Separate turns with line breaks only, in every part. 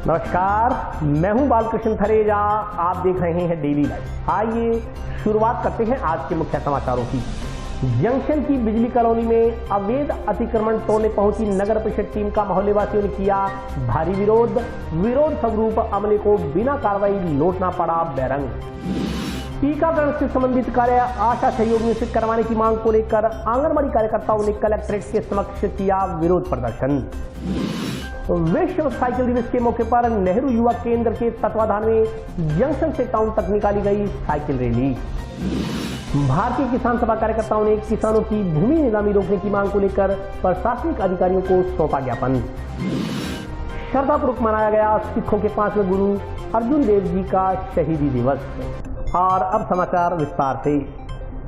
नमस्कार, मैं हूं बालकृष्ण थरेजा। आप देख रहे हैं डेली लाइव। आइए शुरुआत करते हैं आज के मुख्य समाचारों की। जंक्शन की बिजली कॉलोनी में अवैध अतिक्रमण तोड़ने पहुंची नगर परिषद टीम का मोहल्ले वासियों ने किया भारी विरोध स्वरूप अमले को बिना कार्रवाई लौटना पड़ा बैरंग। टीकाकरण से संबंधित कार्य आशा सहयोगियों से करवाने की मांग को लेकर आंगनबाड़ी कार्यकर्ताओं ने कलेक्ट्रेट के समक्ष किया विरोध प्रदर्शन। विश्व साइकिल दिवस के मौके पर नेहरू युवा केंद्र के तत्वाधान में जंक्शन से टाउन तक निकाली गई साइकिल रैली। भारतीय किसान सभा कार्यकर्ताओं ने किसानों की भूमि नीलामी रोकने की मांग को लेकर प्रशासनिक अधिकारियों को सौंपा ज्ञापन। श्रद्धापूर्वक मनाया गया सिखों के 5वें गुरु अर्जुन देव जी का शहीदी दिवस। और अब समाचार विस्तार से।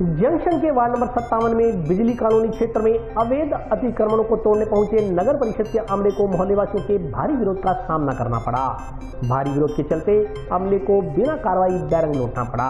जंक्शन के वार्ड नंबर 57 में बिजली कॉलोनी क्षेत्र में अवैध अतिक्रमणों को तोड़ने पहुंचे नगर परिषद के अमले को मोहल्ले वासियों के भारी विरोध का सामना करना पड़ा। भारी विरोध के चलते अमले को बिना कार्रवाई बैरंग लौटना पड़ा।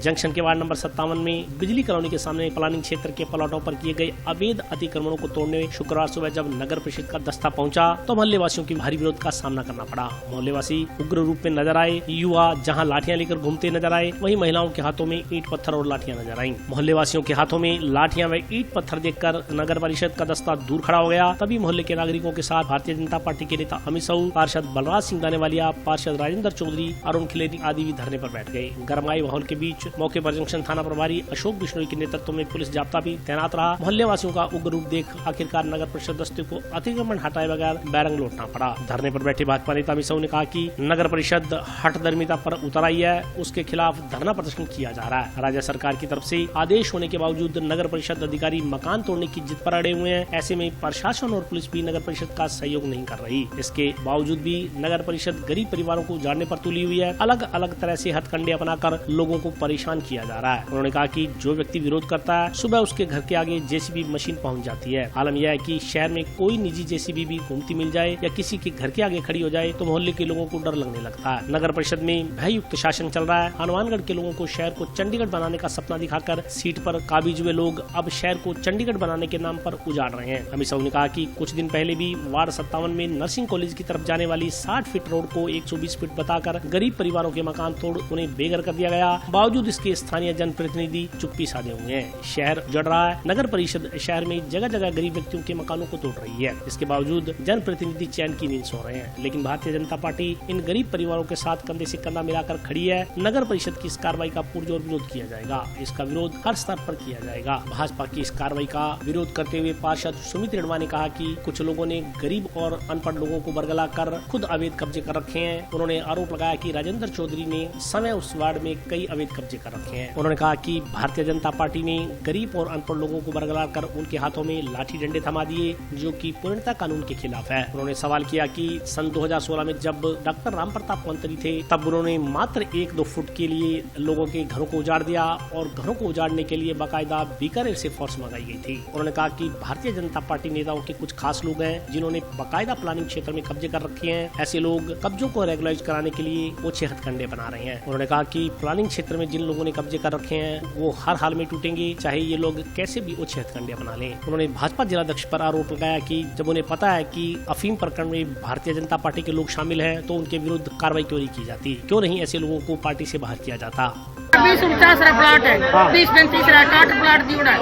जंक्शन के वार्ड नंबर 57 में बिजली कॉलोनी के सामने प्लानिंग क्षेत्र के प्लॉटों पर किए गए अवैध अतिक्रमणों को तोड़ने शुक्रवार सुबह जब नगर परिषद का दस्ता पहुंचा तो मोहल्ले वासियों की भारी विरोध का सामना करना पड़ा। मोहल्ले वासी उग्र रूप में नजर आए। युवा जहां लाठियां लेकर घूमते नजर आए, वहीं महिलाओं के हाथों में ईंट पत्थर और लाठियां नजर आईं। मोहल्ले वासियों के हाथों में लाठियां व ईंट पत्थर देखकर नगर परिषद का दस्ता दूर खड़ा हो गया। तभी मोहल्ले के नागरिकों के साथ भारतीय जनता पार्टी के नेता अमित साहू, पार्षद बलराज सिंह दानेवालिया, पार्षद राजेंद्र चौधरी, अरुण खिलेरी आदि भी धरने पर बैठ गए। गरमाए माहौल के बीच मौके पर जंक्शन थाना प्रभारी अशोक बिश्नोई के नेतृत्व में पुलिस जाब्ता भी तैनात रहा। मोहल्ले वासियों का उग्र रूप देख आखिरकार नगर परिषद दस्ते को अतिक्रमण हटाए बगैर बैरंग लौटना पड़ा। धरने पर बैठे भाजपा नेता अमित साहू ने कहा कि नगर परिषद हठधर्मिता पर उतर आई है, उसके खिलाफ धरना प्रदर्शन किया जा रहा है। राज्य सरकार की तरफ से आदेश होने के बावजूद नगर परिषद अधिकारी मकान तोड़ने की जिद पर अड़े हुए हैं। ऐसे में प्रशासन और पुलिस भी नगर परिषद का सहयोग नहीं कर रही। इसके बावजूद भी नगर परिषद गरीब परिवारों को उजाड़ने पर तुली हुई है। अलग अलग तरह से हथकंडे अपनाकर लोगों को परेशान किया जा रहा है। उन्होंने कहा कि जो व्यक्ति विरोध करता है सुबह उसके घर के आगे जेसीबी मशीन पहुंच जाती है। आलम यह है कि शहर में कोई निजी जेसीबी भी घूमती मिल जाए या किसी के घर के आगे खड़ी हो जाए तो मोहल्ले के लोगों को डर लगने लगता है। नगर परिषद में भययुक्त शासन चल रहा है। हनुमानगढ़ के लोगों को शहर को चंडीगढ़ बनाने का सपना दिखाकर सीट पर काबिज हुए लोग अब शहर को चंडीगढ़ बनाने के नाम पर उजाड़ रहे हैं। अमित साहू ने कहा कि कुछ दिन पहले भी वार्ड 57 में नर्सिंग कॉलेज की तरफ जाने वाली 60 फीट रोड को 120 फीट बताकर गरीब परिवारों के मकान तोड़ उन्हें बेघर कर दिया गया। बावजूद इसके स्थानीय जनप्रतिनिधि चुप्पी साधे हुए हैं। शहर जड़ रहा है। नगर परिषद शहर में जगह जगह गरीब व्यक्तियों के मकानों को तोड़ रही है। इसके बावजूद जनप्रतिनिधि चैन की नींद सो रहे हैं। लेकिन भारतीय जनता पार्टी इन गरीब परिवारों के साथ कंधे से कंधा मिलाकर खड़ी है। नगर परिषद की इस कार्रवाई का पुरजोर विरोध किया जाएगा। इसका विरोध हर स्तर पर किया जाएगा। भाजपा की इस कार्रवाई का विरोध करते हुए पार्षद सुमित रेणवा ने कहा कि कुछ लोगों ने गरीब और अनपढ़ लोगों को बरगला कर खुद अवैध कब्जे कर रखे हैं। उन्होंने आरोप लगाया कि राजेंद्र चौधरी ने समय उस वार्ड में कई अवैध कब्जे कर रखे हैं। उन्होंने कहा कि भारतीय जनता पार्टी ने गरीब और अनपढ़ लोगों को बरगला कर उनके हाथों में लाठी डंडे थमा दिए, जो कि पूर्णतः कानून के खिलाफ है। उन्होंने सवाल किया कि सन 2016 में जब डॉक्टर राम प्रताप मंत्री थे तब उन्होंने मात्र 1-2 फुट के लिए लोगों के घरों को उजाड़ दिया और घरों को उजाड़ने के लिए बाकायदा बीकानेर से फोर्स मंगाई गई थी। उन्होंने कहा कि भारतीय जनता पार्टी नेताओं के कुछ खास लोग हैं जिन्होंने बाकायदा प्लानिंग क्षेत्र में कब्जे कर रखे हैं। ऐसे लोग कब्जों को रेगुलराइज कराने के लिए ओछे हथकंडे बना रहे हैं। उन्होंने कहा कि प्लानिंग क्षेत्र में जिन लोगों ने कब्जे कर रखे हैं वो हर हाल में टूटेंगे, चाहे ये लोग कैसे भी ओछे हथकंडे बना लें। उन्होंने भाजपा जिलाध्यक्ष पर आरोप लगाया कि जब उन्हें पता है कि अफीम प्रकरण में भारतीय जनता पार्टी के लोग शामिल हैं तो उनके विरुद्ध कार्रवाई क्यों नहीं की जाती, क्यों नहीं ऐसे लोगों को पार्टी से बाहर किया जाता।
20-49 प्लाट है, 30-35 60 प्लाट दिया है।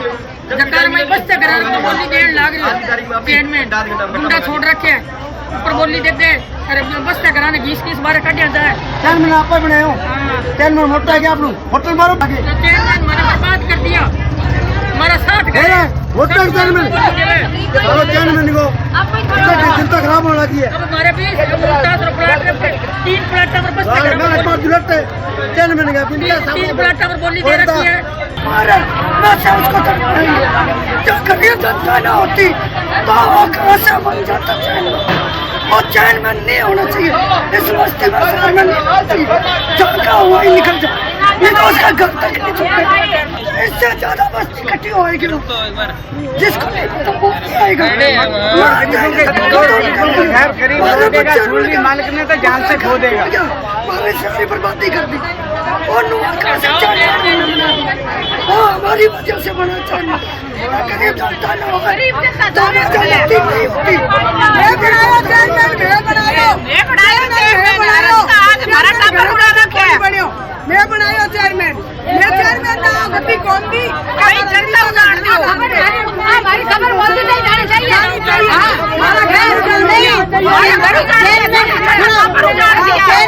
जकार में बस्ते घर को बोली देने लाग रही ट्रेन में गुंडा छोड़ रखे हैं। ऊपर बोली देते अरे बस्ते कराने 20-30 बार कटिया जाए।
चैन में आप बने हो, चैन में मोटा है क्या आप लोग होटल मारो आगे।
चैन में मैंने बर्बाद कर दिया, हमारा साथ गए
होटल चैन में चलो चैन में निको चिंता खराब होने लगी है।
अब हमारे भी 50 प्लाट 3 प्लाट पर बस्ते
चैन में निका
3 प्लाट पर बोली दे रखी है।
अरे मैं से उसको तो जब कभी जनता ना होती तो वो कैसे बन जाता चैन और चैन में नहीं होना चाहिए। इस बस्ती में शहर में नहीं होना चाहिए। जब का हुआ ही निकल जाए, नहीं तो उसका घर तक नहीं छूटे। इससे ज्यादा बस्ती इकट्ठी होएगी लोग जिसको नहीं पता वो नहीं आएगा।
शहर करीब हो देगा, सूरजी मालिक ने तो जान से खो देगा।
हमारे शहर की बर्बादी कर दी और हमारी वजह से बना चाहिए। गरीब जनता न होगा, दाना जाती नहीं होती। मैं बनाया चेयरमैन, मैं चेयरमैन ना गद्दी कौन दी? हमारी खबर बोलती नहीं जानी चाहिए। हमारा घर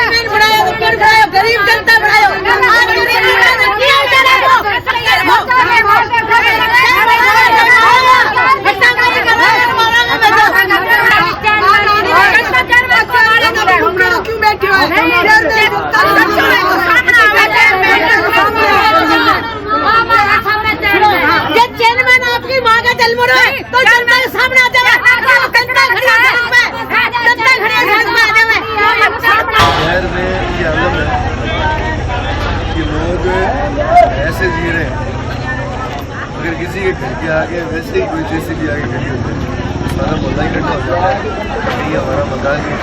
चेयरमैन बनाया तो फिर बनाया, गरीब जनता बनाया। क्यों बैठे हो? चेयरमैन आपकी माँ का जल मुड़ो है तो जनता के सामने आ जाए।
शहर में ये हालत है कि लोग ऐसे जी रहे हैं, अगर किसी के घर के आगे वैसे ही कोई जैसे भी आगे खड़ी होती है सारा मोहल्ला इकट्ठा हो जाता है। नहीं हमारा मकान है।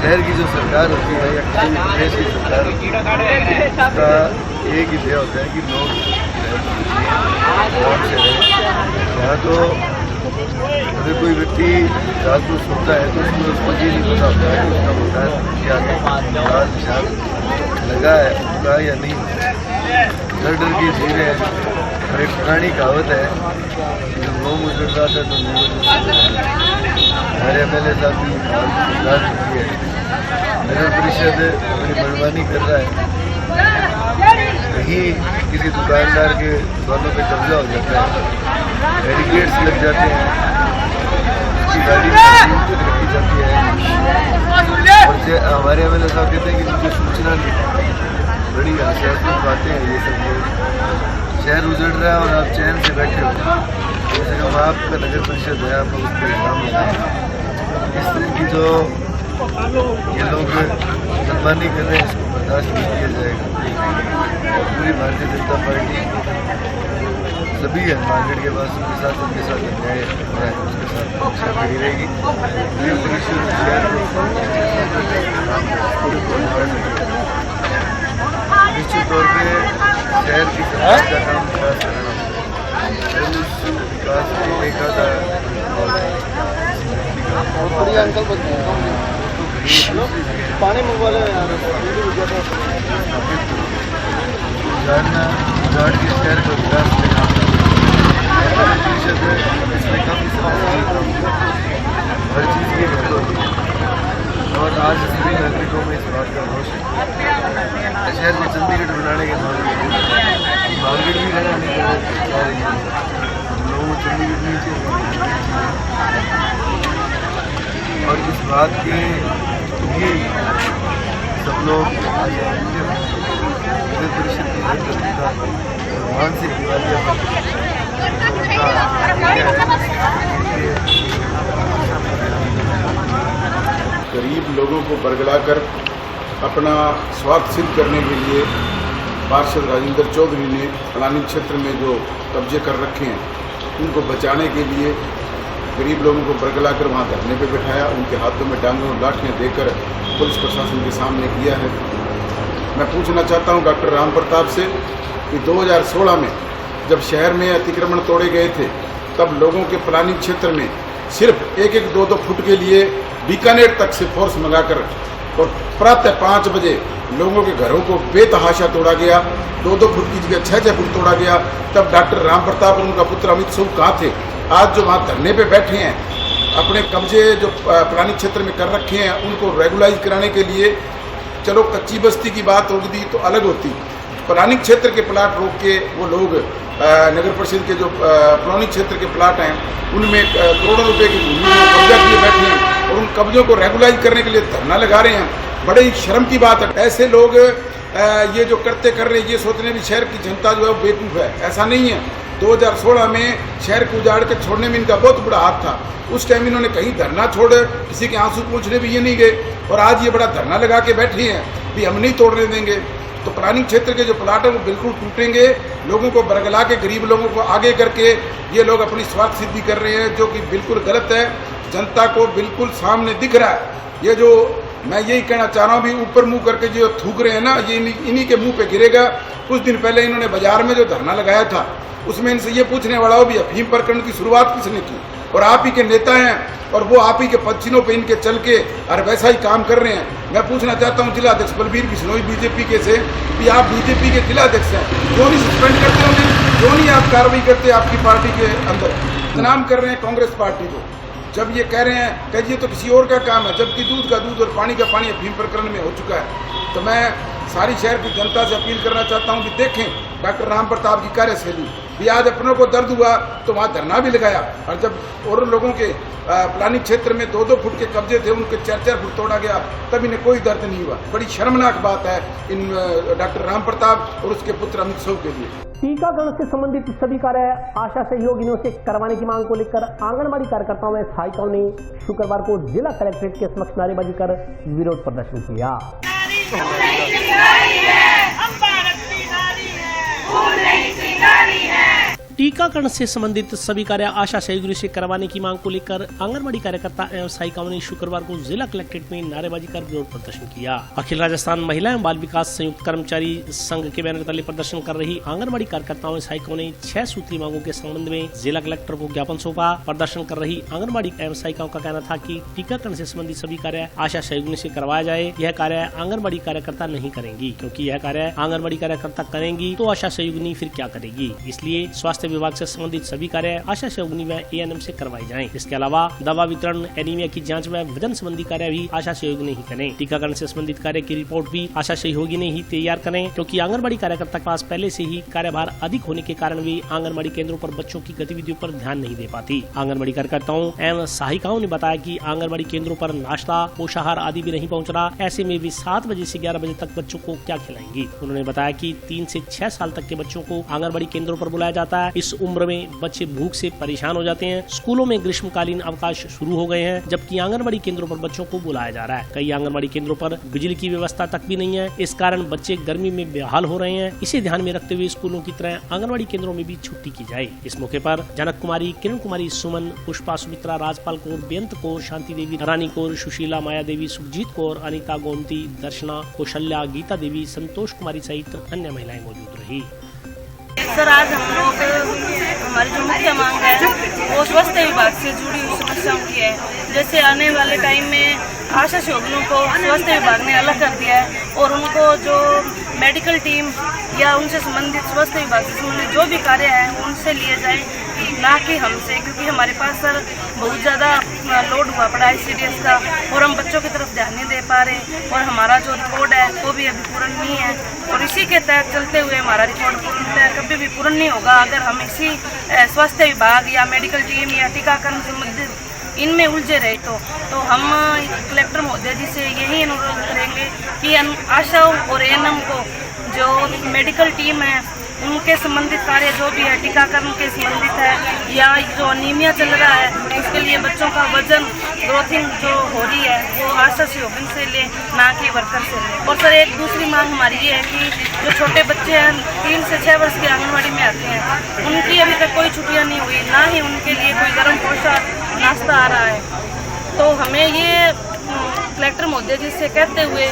शहर की जो सरकार होती है या किसी प्रदेश की सरकार होती है उसका एक ही ध्येय होता है कि लोग यहाँ तो अगर कोई व्यक्ति रात को सोता है तो उसको ये नहीं पता होता है कि उसका मकान क्या रात शाम लगा है उसका या नहीं। डर डर के जी रहे हैं। और एक पुरानी कहावत है, जब मोम उजड़ रहा था तो हमारे MLA साहब की बात होती है, नगर परिषद अपनी मनमानी कर रहा है, कहीं किसी दुकानदार के दुकानों पे कब्जा हो जाता है, बैरिकेड्स लग जाते हैं, उसकी गाड़ी रखी जाती है। और हमारे MLA साहब कहते हैं कि मुझे सूचना नहीं। बड़ी हास्यास्पद बातें हैं ये सब। लोग शहर उजड़ रहा है और आप चैन से बैठे हो, जैसे हम आपका नगर परिषद है, आप उस पर इल्ज़ाम लगाएं। इस तरह की जो ये लोग मनमानी कर रहे हैं इसको बर्दाश्त नहीं किया जाएगा। पूरी भारतीय जनता पार्टी सभी है मार्केट के पास उनके साथ अन्याय हो रहा है उसके साथ परीक्षा खड़ी रहेगी। निश्चित तौर पर शहर की सरकार का काम विकास करना, विकास को देखा था पानी मंगवा जानना उजाड़ के शहर को विकास करना इसमें कम हर चीज़ की गल होती है। और आज सभी नागरिकों में इस बात का रोष है। शहर में चंडीगढ़ बनाने के मार्केट भी रहना नहीं चाह रही है, लोगों को चंडीगढ़ नहीं चाहिए। और इस बात के लिए सब लोग नगर परिषद की नेतृत्व मानसिक दिवालिया
गरीब लोगों को बरगलाकर अपना स्वार्थ सिद्ध करने के लिए पार्षद राजेंद्र चौधरी ने फलानी क्षेत्र में जो कब्जे कर रखे हैं उनको बचाने के लिए गरीब लोगों को बरगलाकर वहाँ धरने पे बिठाया, उनके हाथों में डांगों और लाठियाँ देकर पुलिस प्रशासन के सामने किया है। मैं पूछना चाहता हूँ डॉक्टर राम प्रताप से कि 2016 में जब शहर में अतिक्रमण तोड़े गए थे तब लोगों के फलानी क्षेत्र में सिर्फ 1-2 फुट के लिए बीकानेर तक से फोर्स मंगाकर और प्रातः 5 बजे लोगों के घरों को बेतहाशा तोड़ा गया। 2-2 फुट की जगह 6-6 फुट तोड़ा गया। तब डॉक्टर राम प्रताप और उनका पुत्र अमित सिंह कहाँ थे? आज जो वहाँ धरने पे बैठे हैं, अपने कब्जे जो पुरानी क्षेत्र में कर रखे हैं उनको रेगुलाइज कराने के लिए, चलो कच्ची बस्ती की बात होगी तो अलग होती, पुरानी क्षेत्र के प्लाट रोक के वो लोग नगर परिषद के जो पुरानी क्षेत्र के प्लाट हैं उनमें करोड़ों रुपए की भूमि को कब्जा किए बैठे हैं और उन कब्जों को रेगुलाइज करने के लिए धरना लगा रहे हैं। बड़े ही शर्म की बात है। ऐसे लोग ये जो कर रहे हैं ये सोचने भी शहर की जनता जो है वो बेवकूफ़ है, ऐसा नहीं है। 2016 में शहर को उजाड़ के छोड़ने में इनका बहुत बड़ा हाथ था। उस टाइम इन्होंने कहीं धरना छोड़ किसी के आंसू पूछने भी ये नहीं गए और आज ये बड़ा धरना लगा के बैठे हैं भी हम नहीं तोड़ने देंगे। तो प्लानिंग क्षेत्र के जो प्लाट है वो बिल्कुल टूटेंगे। लोगों को बरगला के, गरीब लोगों को आगे करके ये लोग अपनी स्वार्थ सिद्धि कर रहे हैं, जो कि बिल्कुल गलत है। जनता को बिल्कुल सामने दिख रहा है। ये जो मैं यही कहना चाह रहा हूँ, भी ऊपर मुंह करके जो थूक रहे हैं ना, ये इन्हीं के मुंह पे गिरेगा। कुछ दिन पहले इन्होंने बाजार में जो धरना लगाया था, उसमें इनसे ये पूछने वाला हो भी अफीम प्रकरण की शुरुआत किसने की, और आप ही के नेता हैं और वो आप ही के पदचिन्हों पे इनके चल के और वैसा ही काम कर रहे हैं। मैं पूछना चाहता हूँ जिला अध्यक्ष बलबीर बिश्नोई बीजेपी के से कि आप बीजेपी के जिला अध्यक्ष हैं, क्यों नहीं सस्पेंड करते होंगे, क्यों नहीं आप कार्रवाई करते आपकी पार्टी के अंदर? बदनाम कर रहे हैं कांग्रेस पार्टी को, जब ये कह रहे हैं कि ये तो किसी और का काम है, जबकि दूध का दूध और पानी का पानी अफीम प्रकरण में हो चुका है। तो मैं सारी शहर की जनता से अपील करना चाहता हूँ कि देखें डॉक्टर राम प्रताप की कार्यशैली भी। आज अपनों को दर्द हुआ तो वहाँ धरना भी लगाया, और जब और लोगों के प्लानिंग क्षेत्र में 2-2 फुट के कब्जे थे, उनके 4-4 फुट तोड़ा गया, तब इन्हें कोई दर्द नहीं हुआ। बड़ी शर्मनाक बात है इन डॉक्टर राम प्रताप और उसके पुत्र अमित शाह के लिए।
टीकाकरण से संबंधित सभी कार्य आशा सहयोगिनियों से करवाने की मांग को लेकर आंगनबाड़ी कार्यकर्ताओं व सहायिकाओं ने शुक्रवार को जिला कलेक्ट्रेट के समक्ष नारेबाजी कर विरोध प्रदर्शन किया। टीकाकरण से संबंधित सभी कार्य आशा सहयोगियों से करवाने की मांग को लेकर आंगनबाड़ी कार्यकर्ता एवं सहायिकाओं ने शुक्रवार को जिला कलेक्ट्रेट में नारेबाजी कर विरोध प्रदर्शन किया। अखिल राजस्थान महिला एवं बाल विकास संयुक्त कर्मचारी संघ के बैनर तले प्रदर्शन कर रही आंगनबाड़ी कार्यकर्ताओं एवं सहायिकाओं ने 6 सूत्री मांगों के संबंध में जिला कलेक्टर को ज्ञापन सौंपा। प्रदर्शन कर रही आंगनबाड़ी एवं सहायिकाओं का कहना था कि टीकाकरण से संबंधित सभी कार्य आशा सहयोगियों से करवाया जाए। यह कार्य आंगनबाड़ी कार्यकर्ता नहीं करेंगी, क्योंकि यह कार्य आंगनबाड़ी कार्यकर्ता करेंगी तो आशा सहयोगिनी फिर क्या करेगी। इसलिए स्वास्थ्य विभाग से संबंधित सभी कार्य आशा सहयोगिनी व एएनएम से करवाई जाएं। इसके अलावा दवा वितरण, एनीमिया की जांच व वजन संबंधी कार्य भी आशा सहयोगिनी ही करें। टीकाकरण से संबंधित कार्य की रिपोर्ट भी आशा सहयोगिनी ही तैयार करें, क्योंकि आंगनबाड़ी कार्यकर्ता के पास पहले से ही कार्यभार अधिक होने के कारण भी आंगनबाड़ी केंद्रों पर बच्चों की गतिविधियों पर ध्यान नहीं दे पाती। आंगनबाड़ी कार्यकर्ताओं एवं सहायिकाओं ने बताया कि आंगनबाड़ी केंद्रों पर नाश्ता, पोषाहार आदि भी नहीं पहुँच रहा। ऐसे में भी 7 बजे से 11 बजे तक बच्चों को क्या खिलाएंगी। उन्होंने बताया कि 3 से 6 साल तक के बच्चों को आंगनबाड़ी केंद्रों पर बुलाया जाता है। इस उम्र में बच्चे भूख से परेशान हो जाते हैं। स्कूलों में ग्रीष्मकालीन अवकाश शुरू हो गए हैं, जबकि आंगनबाड़ी केंद्रों पर बच्चों को बुलाया जा रहा है। कई आंगनबाड़ी केंद्रों पर बिजली की व्यवस्था तक भी नहीं है। इस कारण बच्चे गर्मी में बेहाल हो रहे हैं। इसे ध्यान में रखते हुए स्कूलों की तरह आंगनबाड़ी केंद्रों में भी छुट्टी की जाए। इस मौके पर जनक कुमारी, किरण कुमारी, सुमन, पुष्पा, सुमित्रा, राजपाल कौर, बेअंत कौर, शांति देवी, रानी कौर, सुशीला, माया देवी, सुखजीत कौर, अनिता, गोमती, दर्शना, कौशल्या, गीता देवी, संतोष कुमारी सहित अन्य महिलाएं मौजूद रही।
सर, आज हम लोग हमारी जो मुख्य मांग है वो स्वास्थ्य विभाग से जुड़ी हुई समस्याओं की है। जैसे आने वाले टाइम में आशा सहयोगियों को स्वास्थ्य विभाग ने अलग कर दिया है और उनको जो मेडिकल टीम या उनसे संबंधित स्वास्थ्य विभाग से संबंधित जो भी कार्य है उनसे लिए जाए, ना कि हमसे, क्योंकि हमारे पास सर बहुत ज़्यादा लोड हुआ पड़ा है सीरियस का और हम बच्चों की तरफ ध्यान नहीं दे पा रहे और हमारा जो रिकॉर्ड है वो भी अभी पूर्ण नहीं है और इसी के तहत चलते हुए हमारा रिकॉर्ड कभी भी पूर्ण नहीं होगा अगर हम इसी स्वास्थ्य विभाग या मेडिकल टीम या टीकाकरण संबंधित इनमें उलझे रहे। तो हम कलेक्टर महोदय जी से यही अनुरोध करेंगे कि आशा और एएनएम को जो मेडिकल टीम है उनके संबंधित कार्य जो भी है टीकाकरण के संबंधित है या जो अनीमिया चल रहा है उसके लिए बच्चों का वजन ग्रोथिंग जो हो रही है वो आशा सहयोगिनी से ले, ना कि वर्कर से ले। और सर एक दूसरी मांग हमारी ये है कि जो छोटे बच्चे हैं 3 से 6 वर्ष के आंगनबाड़ी में आते हैं उनकी अभी तक कोई छुट्टियाँ नहीं हुई, ना ही उनके लिए कोई गर्म पोशाक नाश्ता आ रहा है। तो हमें ये कलेक्टर महोदय जी से कहते हुए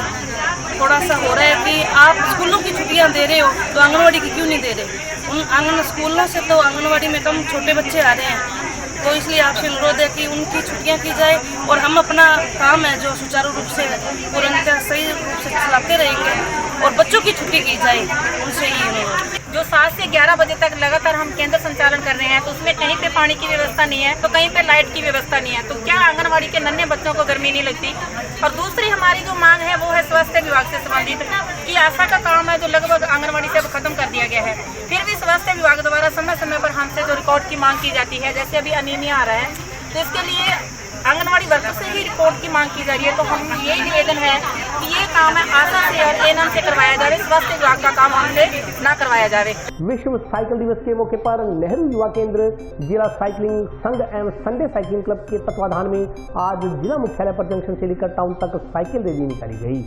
थोड़ा सा हो रहा है कि आप स्कूलों की छुट्टियां दे रहे हो तो आंगनवाड़ी की क्यों नहीं दे रहे। उन स्कूलों से तो आंगनवाड़ी में कम छोटे बच्चे आ रहे हैं, तो इसलिए आपसे अनुरोध है कि उनकी छुट्टियां की जाए और हम अपना काम है जो सुचारू रूप से पूर्णतः सही रूप से चलाते रहेंगे और बच्चों की छुट्टी की जाए, उनसे ही अनुरोध।
जो 7 से 11 बजे तक लगातार हम केंद्र संचालन कर रहे हैं तो उसमें कहीं पे पानी की व्यवस्था नहीं है, तो कहीं पे लाइट की व्यवस्था नहीं है, तो क्या आंगनवाड़ी के नन्हे बच्चों को गर्मी नहीं लगती। और दूसरी हमारी जो मांग है वो है स्वास्थ्य विभाग से संबंधित कि आशा का काम है जो लगभग आंगनवाड़ी से खत्म कर दिया गया है, फिर भी स्वास्थ्य विभाग द्वारा समय समय पर हमसे जो रिकॉर्ड की मांग की जाती है, जैसे अभी अनीमिया आ रहा है तो इसके लिए आंगनवाड़ी वर्कर से ही रिपोर्ट की मांग की जा रही है। तो हम यही निवेदन है कि ये काम है आशा से और एएनएम से करवाया जाए, स्वास्थ्य विभाग का काम हमसे ना करवाया जाए।
विश्व साइकिल दिवस के मौके पर नेहरू युवा केंद्र, जिला साइकिलिंग संघ एवं संडे साइकिलिंग क्लब के तत्वाधान में आज जिला मुख्यालय पर जंक्शन से लेकर टाउन तक साइकिल रैली निकाली गई।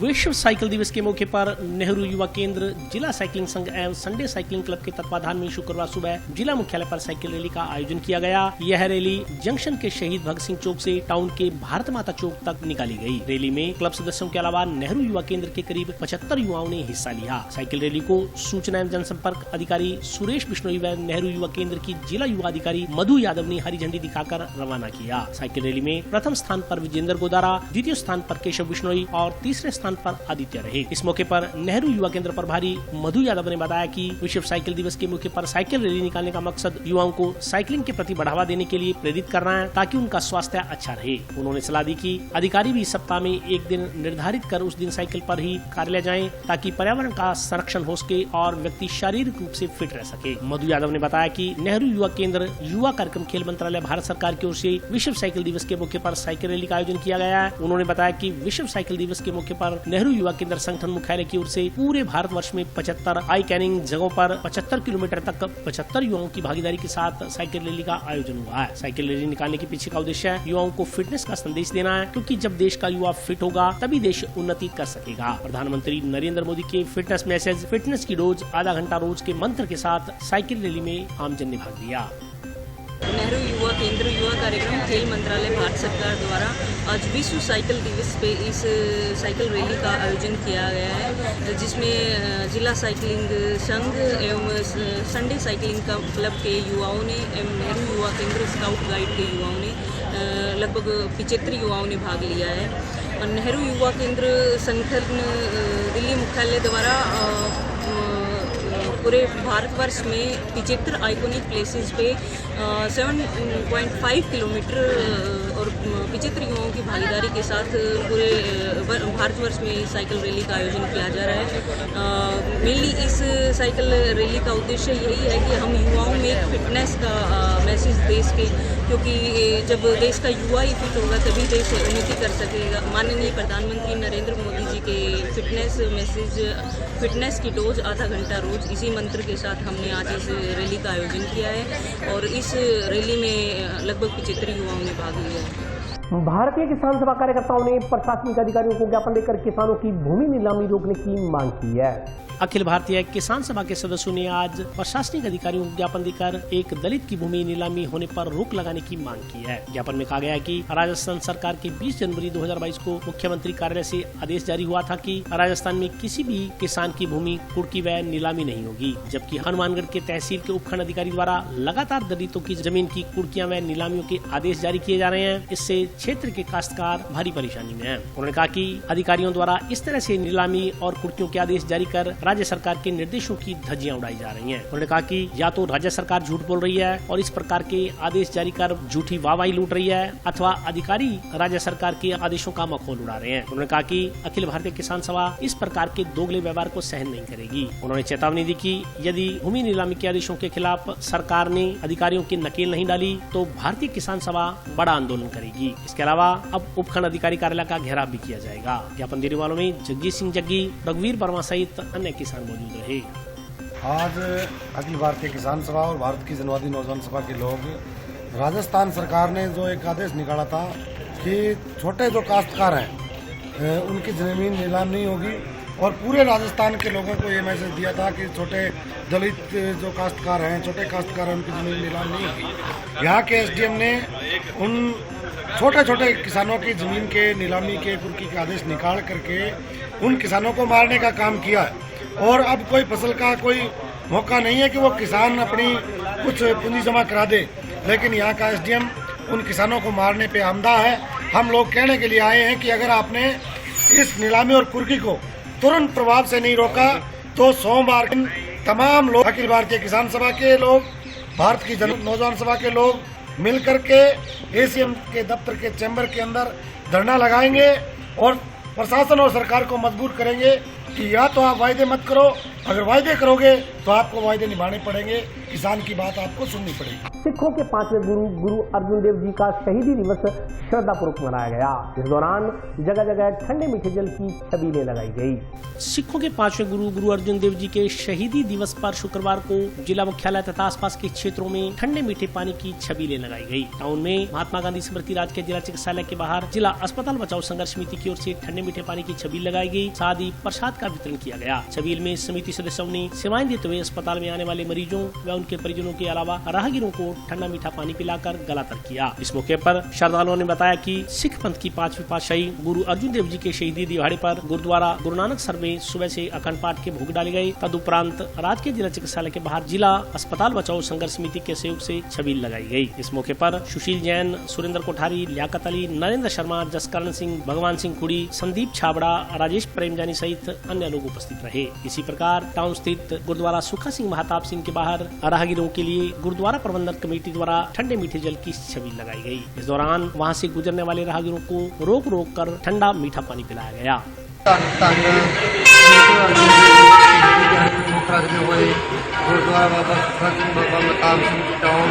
विश्व साइकिल दिवस के मौके पर नेहरू युवा केंद्र, जिला साइकिलिंग संघ एवं संडे साइकिलिंग क्लब के तत्वाधान में शुक्रवार सुबह जिला मुख्यालय पर साइकिल रैली का आयोजन किया गया। यह रैली जंक्शन के शहीद भगत सिंह चौक से टाउन के भारत माता चौक तक निकाली गई। रैली में क्लब सदस्यों के अलावा नेहरू युवा केंद्र के करीब 75 युवाओं ने हिस्सा लिया। साइकिल रैली को सूचना एवं जनसंपर्क अधिकारी सुरेश बिश्नोई व नेहरू युवा केंद्र की जिला युवा अधिकारी मधु यादव ने हरी झंडी दिखाकर रवाना किया। साइकिल रैली में प्रथम स्थान पर विजेंद्र गोदारा, द्वितीय स्थान पर केशव बिश्नोई और तीसरे स्थान पर आदित्य रहे। इस मौके पर नेहरू युवा केंद्र प्रभारी मधु यादव ने बताया कि विश्व साइकिल दिवस के मौके पर साइकिल रैली निकालने का मकसद युवाओं को साइकिलिंग के प्रति बढ़ावा देने के लिए प्रेरित करना है ताकि उनका स्वास्थ्य अच्छा रहे। उन्होंने सलाह दी कि अधिकारी भी सप्ताह में एक दिन निर्धारित कर उस दिन साइकिल पर ही कार्यालय जाएं ताकि पर्यावरण का संरक्षण हो सके और व्यक्ति शारीरिक रूप से फिट रह सके। मधु यादव ने बताया कि नेहरू युवा केंद्र युवा कार्यक्रम खेल मंत्रालय भारत सरकार की ओर से विश्व साइकिल दिवस के मौके पर साइकिल रैली का आयोजन किया गया है। उन्होंने बताया कि विश्व साइकिल दिवस के मौके पर नेहरू युवा केंद्र संगठन मुख्यालय की ओर से पूरे भारतवर्ष में 75 आई कैनिंग जगहों पर 75 किलोमीटर तक 75 युवाओं की भागीदारी के साथ साइकिल रैली का आयोजन हुआ है। साइकिल रैली निकालने के पीछे का उद्देश्य है युवाओं को फिटनेस का संदेश देना है, क्योंकि जब देश का युवा फिट होगा तभी देश उन्नति कर सकेगा। प्रधानमंत्री नरेंद्र मोदी के फिटनेस मैसेज, फिटनेस की डोज, आधा घंटा रोज के मंत्र के साथ साइकिल रैली में आमजन ने भाग लिया।
नेहरू युवा केंद्र युवा कार्यक्रम खेल मंत्रालय भारत सरकार द्वारा आज विश्व साइकिल दिवस पे इस साइकिल रैली का आयोजन किया गया है, जिसमें जिला साइकिलिंग संघ एवं संडे साइकिलिंग क्लब के युवाओं ने एवं नेहरू युवा केंद्र स्काउट गाइड के युवाओं ने लगभग 75 युवाओं ने भाग लिया है। और नेहरू युवा केंद्र संगठन दिल्ली मुख्यालय द्वारा पूरे भारतवर्ष में 75 आइकॉनिक प्लेसेस पे 7.5 किलोमीटर और 75 युवाओं की भागीदारी के साथ पूरे भारतवर्ष में साइकिल रैली का आयोजन किया जा रहा है। मेनली इस साइकिल रैली का उद्देश्य यही है कि हम युवाओं में एक फिटनेस का मैसेज दे सकें, क्योंकि जब देश का युवा ही फिट होगा तभी देश उन्नति कर सकेगा। माननीय प्रधानमंत्री नरेंद्र मोदी जी के फिटनेस मैसेज, फिटनेस की डोज, आधा घंटा रोज, इसी मंत्र के साथ हमने आज इस रैली का आयोजन किया है और इस रैली में लगभग 75 युवाओं ने भाग लिया है।
भारतीय किसान सभा कार्यकर्ताओं ने प्रशासनिक अधिकारियों को ज्ञापन देकर किसानों की भूमि नीलामी रोकने की मांग की है। अखिल भारतीय किसान सभा के सदस्यों ने आज प्रशासनिक अधिकारियों को ज्ञापन देकर एक दलित की भूमि नीलामी होने पर रोक लगाने की मांग की है। ज्ञापन में कहा गया है कि राजस्थान सरकार के 20 जनवरी 2022 को मुख्यमंत्री कार्यालय से आदेश जारी हुआ था कि राजस्थान में किसी भी किसान की भूमि कुर्की व नीलामी नहीं होगी, जबकि हनुमानगढ़ के तहसील के उपखंड अधिकारी द्वारा लगातार दलितों की जमीन की कुर्कियां व नीलामियों के आदेश जारी किए जा रहे हैं। इससे क्षेत्र के काश्तकार भारी परेशानी में है। उन्होंने कहा कि अधिकारियों द्वारा इस तरह से नीलामी और कुर्कियों के आदेश जारी कर राज्य सरकार के निर्देशों की धज्जियां उड़ाई जा रही हैं। उन्होंने कहा कि या तो राज्य सरकार झूठ बोल रही है और इस प्रकार के आदेश जारी कर झूठी वाहवाही लूट रही है, अथवा अधिकारी राज्य सरकार के आदेशों का मखौल उड़ा रहे हैं। उन्होंने कहा कि अखिल भारतीय किसान सभा इस प्रकार के दोगले व्यवहार को सहन नहीं करेगी। उन्होंने चेतावनी दी कि यदि भूमि नीलामी के आदेशों के खिलाफ सरकार ने अधिकारियों की नकेल नहीं डाली तो भारतीय किसान सभा बड़ा आंदोलन करेगी। इसके अलावा अब उपखंड अधिकारी कार्यालय का घेराव भी किया जाएगा। ज्ञापन देने वालों में जगजीत सिंह जग्गी, रघुवीर वर्मा सहित अन्य किसान मौजूद रहे।
आज अखिल भारतीय किसान सभा और भारत की जनवादी नौजवान सभा के लोग, राजस्थान सरकार ने जो एक आदेश निकाला था कि छोटे जो काश्तकार हैं उनकी जमीन नीलाम नहीं होगी, और पूरे राजस्थान के लोगों को ये मैसेज दिया था कि छोटे दलित जो काश्तकार हैं, छोटे काश्तकार हैं, उनकी जमीन नीलाम नहीं होगी। यहाँ के एसडीएम ने उन छोटे छोटे किसानों की जमीन के नीलामी के कुर्की के आदेश निकाल करके उन किसानों को मारने का काम किया है। और अब कोई फसल का कोई मौका नहीं है कि वो किसान अपनी कुछ पूंजी जमा करा दे, लेकिन यहाँ का एसडीएम उन किसानों को मारने पे आमदा है। हम लोग कहने के लिए आए हैं कि अगर आपने इस नीलामी और कुर्की को तुरंत प्रभाव से नहीं रोका तो सोमवार तमाम लोग, अखिल भारतीय किसान सभा के लोग, भारत की नौजवान सभा के लोग मिलकर के एसीएम के दफ्तर के चैम्बर के अंदर धरना लगाएंगे और प्रशासन और सरकार को मजबूर करेंगे कि या तो आप वायदे मत करो, अगर वायदे करोगे तो आपको वायदे निभाने पड़ेंगे, किसान की बात आपको सुननी पड़ेगी।
सिखों के 5वें गुरु अर्जुन देव जी का शहीदी दिवस श्रद्धापूर्वक मनाया गया। इस दौरान जगह जगह ठंडे मीठे जल की छबीलें लगाई गई। सिखों के 5वें गुरु अर्जुन देव जी के शहीदी दिवस पर शुक्रवार को जिला मुख्यालय तथा आसपास के क्षेत्रों में ठंडे मीठे पानी की छबीलें लगाई गई। टाउन में महात्मा गांधी स्मृति राजकीय जिला चिकित्सालय के बाहर जिला अस्पताल बचाओ संघर्ष समिति की ओर से ठंडे मीठे पानी की छबील लगाई गई। साथ ही प्रसाद का वितरण किया गया। छबील में समिति सदस्यों ने सेवाएं देते हुए अस्पताल में आने वाले मरीजों व उनके परिजनों के अलावा राहगीरों को ठंडा मीठा पानी पिलाकर गला तर किया। इस मौके पर श्रद्धालुओं ने बताया कि सिख पंथ की 5वीं पातशाही गुरु अर्जुन देव जी के शहीदी दिहाड़े पर गुरुद्वारा गुरु नानक सर में सुबह से अखंड पाठ के भोग डाले गए। तदुपरांत राजकीय जिला चिकित्सालय के बाहर जिला अस्पताल बचाओ संघर्ष समिति के सहयोग से छबील लगाई गई। इस मौके पर सुशील जैन, सुरेंद्र कोठारी, लियाकत अली, नरेंद्र शर्मा, जसकरण सिंह, भगवान सिंह खुड़ी, संदीप छाबड़ा, राजेश प्रेमजानी सहित अन्य लोग उपस्थित रहे। इसी प्रकार टाउन स्थित गुरुद्वारा सुखा सिंह महाताब सिंह के बाहर राहगीरों के लिए गुरुद्वारा प्रबंधन कमेटी द्वारा ठंडे मीठे जल की छबील लगाई गई। इस दौरान वहां से गुजरने वाले राहगीरों को रोक रोक कर ठंडा मीठा पानी पिलाया गया।
गुरुद्वारा बाबा सुखा सिंह, बाबा महताब सिंह की टाउन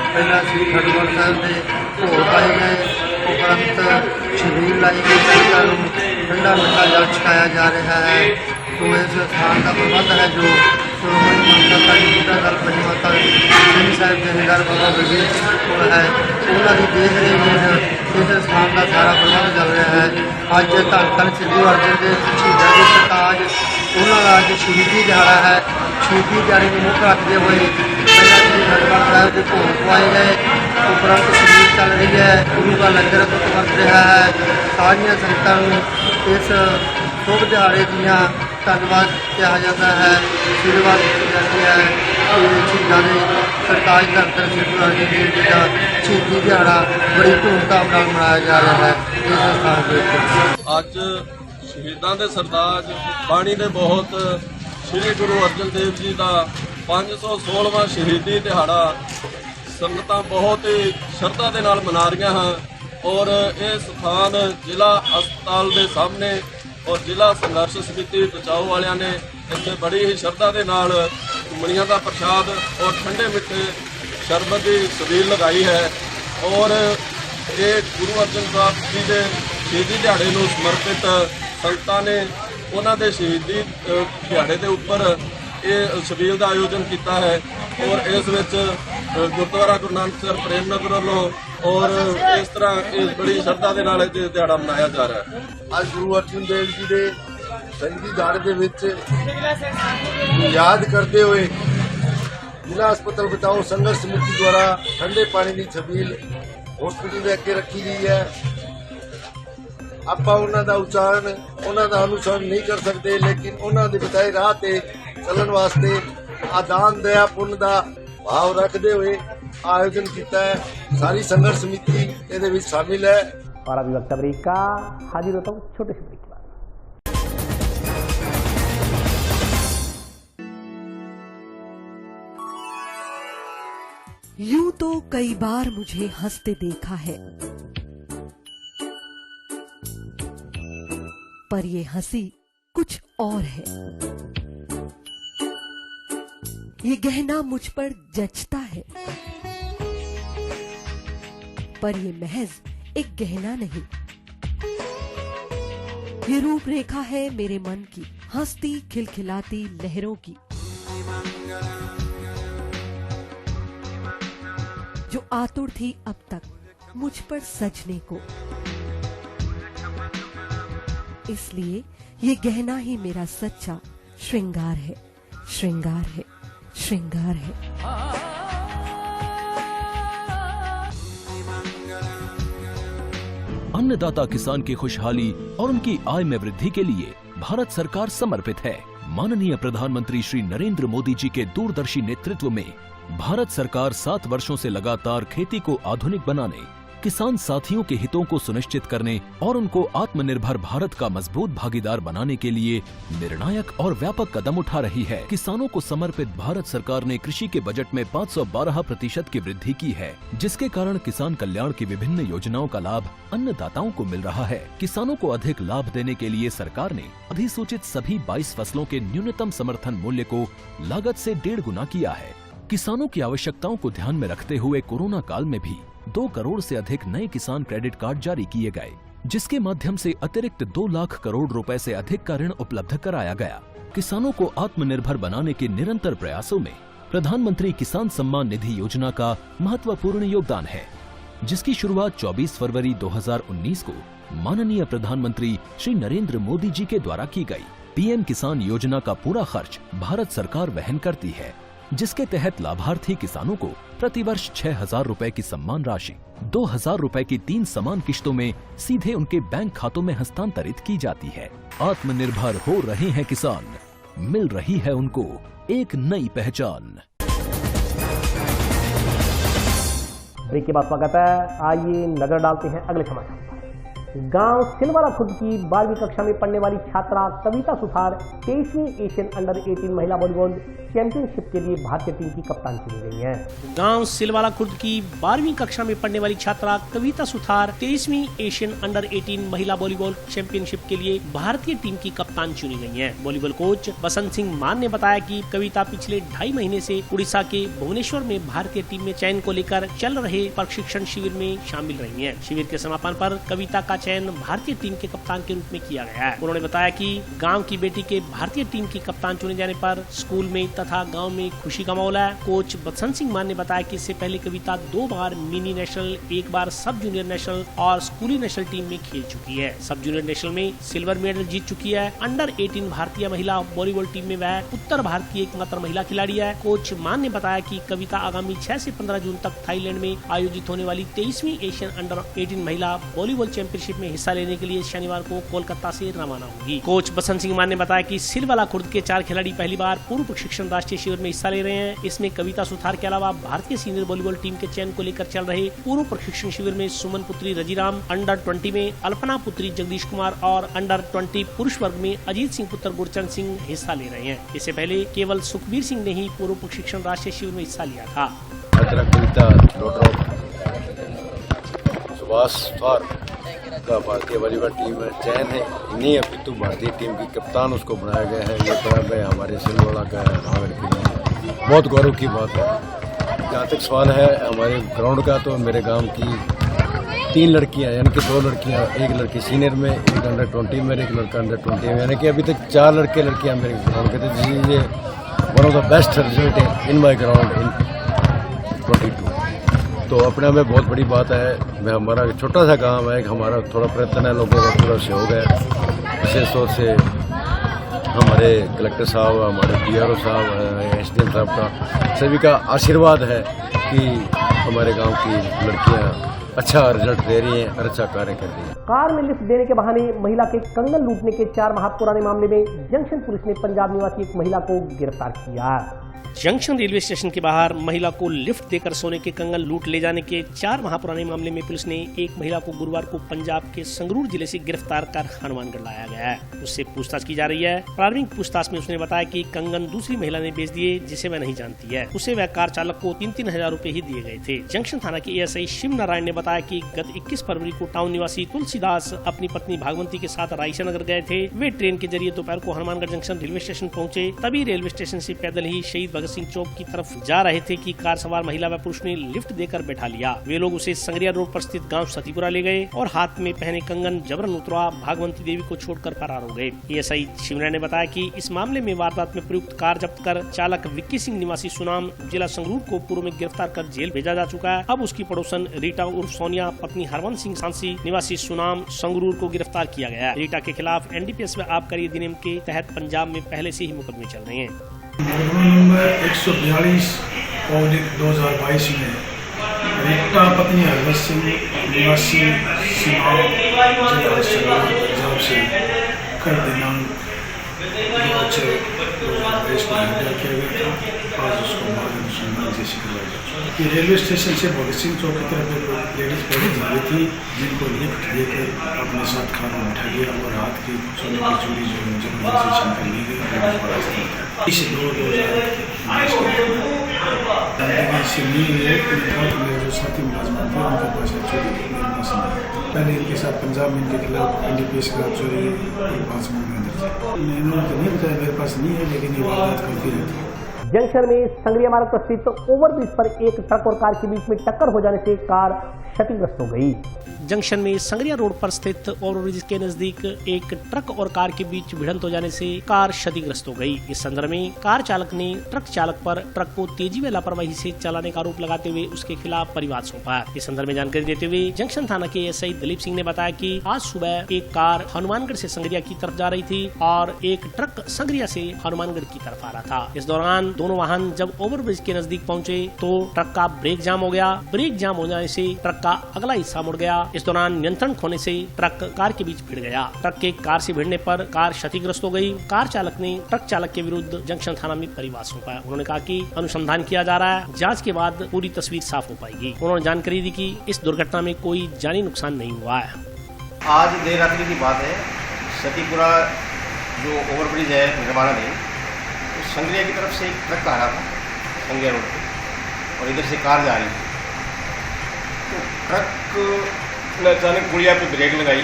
पहला श्री खडगड़ साहब के भोग पाए गए। उपरंत छबील लाई गई, ठंडा मीठा जल छकाया जा रहा है। तो इस स्थान का प्रबंध है जो श्रोमणी मंत्रा दल परिमाता सिंह साहब जमींदार बाबा विवेक सिंह है, उन्होंने देख रहे इस स्थान का सारा प्रबंध चल रहा है। अज धन श्री गुरु अर्जुन देव शहीदां दिवस आज उन्होंने अज शहीदी दिहाड़ा है। शहीदी दिहाड़े को मुख रखते हुए पहला श्री खडगड़ साहब के भोग पवाए गए। उपरंत छबील चल रही है, गुरु का लंगर वरत रहा है। सारिया संगतां इस शुभ दिहाड़े दियां धन्यवाद किया जाता है, आशीर्वाद दी जाती है। शहीदां दे सरताज धन श्री गुरु अर्जुन देव जी का शहीदी दिहाड़ा बड़ी धूमधाम नाल मनाया जा रहा है। इस स्थान पर
अज शहीदां दे सरताज बाणी दे बहुत श्री गुरु अर्जुन देव जी का 516वां शहीदी दिहाड़ा संगतां बहुत ही श्रद्धा दे नाल मना रही हैं। और ये स्थान जिला अस्पताल के सामने और जिला संघर्ष समिति बचाओ वालियां ने इतने बड़ी ही श्रद्धा के नाल मणियां का प्रसाद और ठंडे मिठे शरबत की छबील लगाई है। और ये गुरु अर्जन साहब जी के शहीदी दिहाड़े को समर्पित संगतां ने उन्होंने शहीदी दिहाड़े के उपर ये छबील का आयोजन किया है। और इस गुरुद्वारा गुरु नानक सर प्रेमनगर वालों और इस तरह इस बड़ी श्रद्धा के नाल दिहाड़ा मनाया जा रहा है।
आज गुरु अर्जुन देव जी के शहीदी दिहाड़े के याद करते हुए जिला अस्पताल बचाओ संघर्ष समिति द्वारा ठंडे पानी की छबील हॉस्पिटल के अगे रखी गई है। आप उच्चारण उन्होंने अनुसरण नहीं कर सकते, लेकिन उन्होंने बताए राह से चलन वास्ते आदान दया पुण्य का भाव रखते हुए आयोजन किया है। सारी संघर्ष समिति ये शामिल है।
और अभी वक्त ब्रेक का हाजिर होता हूँ छोटे से ब्रेक के बाद।
यूं तो कई बार मुझे हंसते देखा है, पर ये हंसी कुछ और है। ये गहना मुझ पर जचता है, पर ये महज एक गहना नहीं, ये रूपरेखा है मेरे मन की, हंसती खिलखिलाती लहरों की, जो आतुर थी अब तक मुझ पर सजने को। इसलिए ये गहना ही मेरा सच्चा श्रृंगार है, श्रृंगार है, श्रृंगार है।
अन्नदाता किसान की खुशहाली और उनकी आय में वृद्धि के लिए भारत सरकार समर्पित है। माननीय प्रधानमंत्री श्री नरेंद्र मोदी जी के दूरदर्शी नेतृत्व में भारत सरकार 7 वर्षों से लगातार खेती को आधुनिक बनाने, किसान साथियों के हितों को सुनिश्चित करने और उनको आत्मनिर्भर भारत का मजबूत भागीदार बनाने के लिए निर्णायक और व्यापक कदम उठा रही है। किसानों को समर्पित भारत सरकार ने कृषि के बजट में 512% की वृद्धि की है, जिसके कारण किसान कल्याण की विभिन्न योजनाओं का लाभ अन्नदाताओं को मिल रहा है। किसानों को अधिक लाभ देने के लिए सरकार ने अधिसूचित सभी 22 फसलों के न्यूनतम समर्थन मूल्य को लागत से 1.5 गुना किया है। किसानों की आवश्यकताओं को ध्यान में रखते हुए कोरोना काल में भी 2 करोड़ से अधिक नए किसान क्रेडिट कार्ड जारी किए गए, जिसके माध्यम से अतिरिक्त 2 लाख करोड़ रुपए से अधिक का ऋण उपलब्ध कराया गया। किसानों को आत्मनिर्भर बनाने के निरंतर प्रयासों में प्रधानमंत्री किसान सम्मान निधि योजना का महत्वपूर्ण योगदान है, जिसकी शुरुआत 24 फरवरी 2019 को माननीय प्रधानमंत्री श्री नरेंद्र मोदी जी के द्वारा की गई। पीएम किसान योजना का पूरा खर्च भारत सरकार वहन करती है, जिसके तहत लाभार्थी किसानों को प्रतिवर्ष 6,000 रुपए की सम्मान राशि 2,000 रुपए की 3 समान किश्तों में सीधे उनके बैंक खातों में हस्तांतरित की जाती है। आत्मनिर्भर हो रहे हैं किसान, मिल रही है उनको एक नई पहचान।
ब्रेक के बाद स्वागत है। आइए नजर डालते हैं अगले समाचार। गांव सिलवाला खुर्द की 12वीं कक्षा में पढ़ने वाली छात्रा कविता सुथार 23वीं एशियन अंडर 18 महिला वॉलीबॉल चैंपियनशिप के लिए भारतीय टीम की कप्तान चुनी गई है। गांव सिलवाला खुर्द की 12वीं कक्षा में पढ़ने वाली छात्रा कविता सुथार 23वीं एशियन अंडर 18 महिला वॉलीबॉल चैंपियनशिप के लिए भारतीय टीम की कप्तान चुनी गई है। वॉलीबॉल कोच बसंत सिंह मान ने बताया कि कविता पिछले 2.5 महीने से उड़ीसा के भुवनेश्वर में भारतीय टीम में चयन को लेकर चल रहे प्रशिक्षण शिविर में शामिल रही है। शिविर के समापन पर कविता का चयन भारतीय टीम के कप्तान के रूप में किया गया है। उन्होंने बताया कि गांव की बेटी के भारतीय टीम की कप्तान चुने जाने पर स्कूल में तथा गांव में खुशी का माहौल है। कोच बसंत सिंह मान ने बताया कि इससे पहले कविता 2 बार मिनी नेशनल, 1 बार सब जूनियर नेशनल और स्कूली नेशनल टीम में खेल चुकी है। सब जूनियर नेशनल में सिल्वर मेडल जीत चुकी है। अंडर 18 भारतीय महिला वॉलीबॉल टीम में वह उत्तर भारत की एकमात्र महिला खिलाड़ी है। कोच मान ने बताया कि कविता आगामी 6 से 15 जून तक थाईलैंड में आयोजित होने वाली 23वीं एशियन अंडर 18 महिला वॉलीबॉल चैंपियनशिप में हिस्सा लेने के लिए शनिवार को कोलकाता से रवाना होगी। कोच बसंत सिंह मान ने बताया कि सिलवाला खुर्द के 4 खिलाड़ी पहली बार पूर्व प्रशिक्षण राष्ट्रीय शिविर में हिस्सा ले रहे हैं। इसमें कविता सुथार के अलावा भारतीय सीनियर वॉलीबॉल टीम के चयन को लेकर चल रहे पूर्व प्रशिक्षण शिविर में सुमन पुत्री रजीराम, अंडर 20 में अल्पना पुत्री जगदीश कुमार और अंडर 20 पुरुष वर्ग में अजीत सिंह पुत्र गुरचरण सिंह हिस्सा ले रहे हैं। इससे पहले केवल सुखबीर सिंह ने ही पूर्व प्रशिक्षण राष्ट्रीय शिविर में हिस्सा लिया था।
का भारतीय वॉलीबॉल टीम में चयन है, इन्हीं अपितु भारतीय टीम की कप्तान उसको बनाया गया है। ये क्लब है हमारे सिलवाड़ा का भागड़ के लिए बहुत गौरव की बात है। जहाँ तक सवाल है हमारे ग्राउंड का, तो मेरे गांव की 3 लड़कियां, यानी कि 2 लड़कियां, एक लड़की सीनियर में, एक अंडर 20 में, एक लड़का अंडर 20 में, यानी कि अभी तक 4 लड़कियां मेरे ग्राउंड के थे। ये one of the best result है इन माई ग्राउंड इन 22। तो अपने में बहुत बड़ी बात है। मैं हमारा छोटा सा गांव है, हमारा थोड़ा प्रयत्न है, लोगों का पूरा सहयोग है। विशेष तौर से हमारे कलेक्टर साहब, हमारे PRO साहब, SDM साहब का सभी का आशीर्वाद है कि हमारे गांव की लड़कियां अच्छा रिजल्ट दे रही हैं और अच्छा कार्य कर रही हैं।
कार में लिफ्ट देने के बहाने महिला के कंगन लूटने के 4 माह पुराने मामले में जंक्शन पुलिस ने पंजाब निवासी एक महिला को गिरफ्तार किया। जंक्शन रेलवे स्टेशन के बाहर महिला को लिफ्ट देकर सोने के कंगन लूट ले जाने के 4 माह पुराने मामले में पुलिस ने एक महिला को गुरुवार को पंजाब के संगरूर जिले से गिरफ्तार कर हनुमानगढ़ लाया गया है। उससे पूछताछ की जा रही है। प्रारंभिक पूछताछ में उसने बताया कि कंगन दूसरी महिला ने बेच दिए, जिसे वह नहीं जानती है। उसे वह कार चालक को 3-3 हजार रुपए ही दिए गए थे। जंक्शन थाना के ASI शिव नारायण ने बताया कि गत 21 फरवरी को टाउन निवासी तुलसीदास अपनी पत्नी भागवंती के साथ रायसा नगर गए थे। वे ट्रेन के जरिए दोपहर को हनुमानगढ़ जंक्शन रेलवे स्टेशन पहुंचे। तभी रेलवे स्टेशन से पैदल ही शहीद भगत सिंह चौक की तरफ जा रहे थे कि कार सवार महिला व पुरुष ने लिफ्ट देकर बैठा लिया। वे लोग उसे संगरिया रोड पर स्थित गांव सतीपुरा ले गए और हाथ में पहने कंगन जबरन उतरवा भागवंती देवी को छोड़कर फरार हो गए। ASI शिवनारायण ने बताया कि इस मामले में वारदात में प्रयुक्त कार जब्त कर चालक विक्की सिंह निवासी सुनाम जिला संगरूर को पूर्व में गिरफ्तार कर जेल भेजा जा चुका है। अब उसकी पड़ोसन रीटा उर्फ सोनिया पत्नी हरवंत सिंह सांसी निवासी सुनाम संगरूर को गिरफ्तार किया गया है। रीटा के खिलाफ NDPS व आबकारी अधिनियम के तहत पंजाब में पहले से ही मुकदमे चल रहे हैं।
नंबर 142 और 2022 में रीटा पत्नी हरवंत सिंह निवासी पंजाब से कल दिनांक 2/6/2022 में हत्या किया गया था। आज उसको ये रेलवे स्टेशन से भगत सिंह चौक की तरफ लेडीज पहले जा रही थी, जिनको लिफ्ट देकर अपने साथ खाना उठा लिया और रात की सोने की चोरी जो जबरदस्ती छीन कर ली गई। इस 2022 से मेरे जो साथी मुलाजमान थे उनके पास चोरी मेरे पास नहीं। पहले इनके साथ पंजाब में इनके खिलाफ NDPS का चोरी 5 मामले दर्ज है। मैंने उनको नहीं बताया मेरे पास नहीं है, लेकिन ये वारदात करती रहती है।
जंक्शन में संगरिया मार्ग पर स्थित ओवरब्रिज पर एक ट्रक और कार के बीच में टक्कर हो जाने से कार क्षतिग्रस्त हो गई। जंक्शन में संगरिया रोड पर स्थित ओवरब्रिज के नजदीक एक ट्रक और कार के बीच भिड़ंत हो जाने से कार क्षतिग्रस्त हो गई। इस संदर्भ में कार चालक ने ट्रक चालक पर ट्रक को तेजी व लापरवाही से चलाने का आरोप लगाते हुए उसके खिलाफ परिवाद सौंपा। इस संदर्भ में जानकारी देते हुए जंक्शन थाना के एसआई दिलीप सिंह ने बताया कि आज सुबह एक कार हनुमानगढ़ से संगरिया की तरफ जा रही थी और एक ट्रक संगरिया से हनुमानगढ़ की तरफ आ रहा था। इस दौरान दोनों वाहन जब ओवरब्रिज के नजदीक पहुंचे तो ट्रक का ब्रेक जाम हो गया। ब्रेक जाम हो जाने से ट्रक का अगला हिस्सा मुड़ गया। इस दौरान नियंत्रण खोने से ट्रक कार के बीच भिड़ गया। ट्रक के कार से भिड़ने पर कार क्षतिग्रस्त हो गई। कार चालक ने ट्रक चालक के विरुद्ध जंक्शन थाना में परिवाद सौंपा। उन्होंने कहा कि अनुसंधान किया जा रहा है, जांच के बाद पूरी तस्वीर साफ हो पाएगी। उन्होंने जानकारी दी कि इस दुर्घटना में कोई जानी नुकसान नहीं हुआ है।
आज देर रात्रि की बात है, सतीपुरा जो ओवरब्रिज है निर्माणाधीन, तो संगरिया की तरफ से एक ट्रक आ रहा था संगरिया रोड पे और इधर से कार जा रही थी। तो ट्रक ने अचानक पुलिया पे ब्रेक लगाई।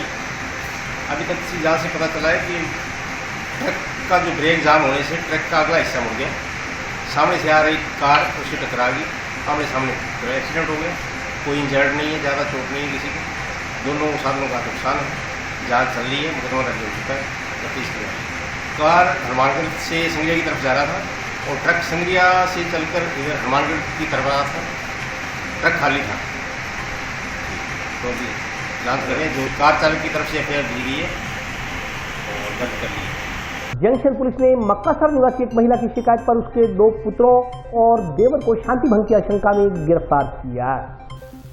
अभी तक किसी जांच से पता चला है कि ट्रक का जो ब्रेक जाम होने से ट्रक का अगला हिस्सा मुड़ गया। सामने से आ रही कार उससे टकरा गई, आमने सामने एक्सीडेंट हो गया। कोई इंजर्ड नहीं है, ज़्यादा चोट नहीं है किसी को। दोनों साधनों का नुकसान है, जांच चल रही है, मुकदमा दर्ज हो चुका है। 25 कार हनुमानगढ़ से संगरिया की तरफ जा रहा था और ट्रक संगरिया से चलकर इधर हनुमानगढ़ की तरफ आ रहा था। ट्रक खाली था। तो अभी जांच करें, जो कार चालक की तरफ से एफआईआर दी गई है और दर्ज कर ली है।
जंक्शन पुलिस ने मक्कासर निवासी एक महिला की शिकायत पर उसके 2 पुत्रों और देवर को शांति भंग की आशंका में गिरफ्तार किया।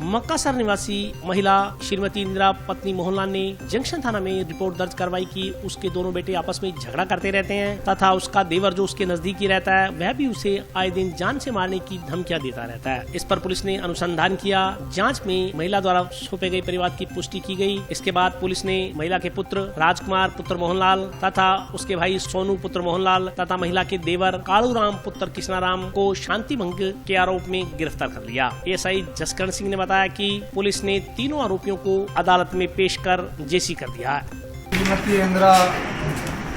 मक्कासर निवासी महिला श्रीमती इंदिरा पत्नी मोहनलाल ने जंक्शन थाना में रिपोर्ट दर्ज करवाई कि उसके दोनों बेटे आपस में झगड़ा करते रहते हैं तथा उसका देवर जो उसके नजदीक ही रहता है वह भी उसे आए दिन जान से मारने की धमकियां देता रहता है। इस पर पुलिस ने अनुसंधान किया। जांच में महिला द्वारा सौंपे गए परिवार की पुष्टि की गई। इसके बाद पुलिस ने महिला के पुत्र राजकुमार पुत्र मोहनलाल तथा उसके भाई सोनू पुत्र मोहनलाल तथा महिला के देवर कालूराम पुत्र कृष्णाराम को शांति भंग के आरोप में गिरफ्तार कर लिया। एएसआई जसकरण सिंह ने बताया कि पुलिस ने तीनों आरोपियों को अदालत में पेश कर जेसी कर दिया है।
श्रीमती इंदिरा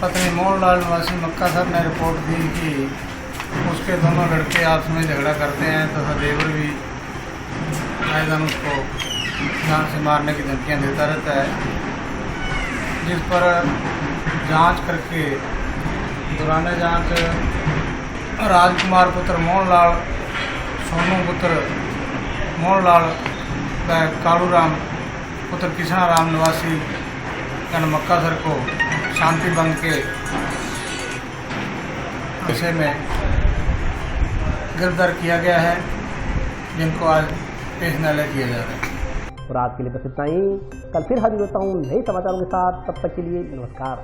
पत्नी मोहनलाल निवासी मक्कासर ने रिपोर्ट दी कि उसके दोनों लड़के आपस में झगड़ा करते हैं तथा देवर भी आए दिन उसको जान से मारने की धमकियां देता रहता है, जिस पर जांच करके दौरान जांच राजकुमार पुत्र मोहनलाल, सोनू पुत्र मोहनलाल, कालूराम पुत्र कृष्णाराम निवासी मक्कासर को शांति भंग के विषय में गिरफ्तार किया गया है, जिनको आज पेश न्यायालय किया जा रहा है।
और आज के लिए बस इतना ही। कल फिर हाजिर होता हूँ नए समाचारों के साथ। तब तक के लिए नमस्कार।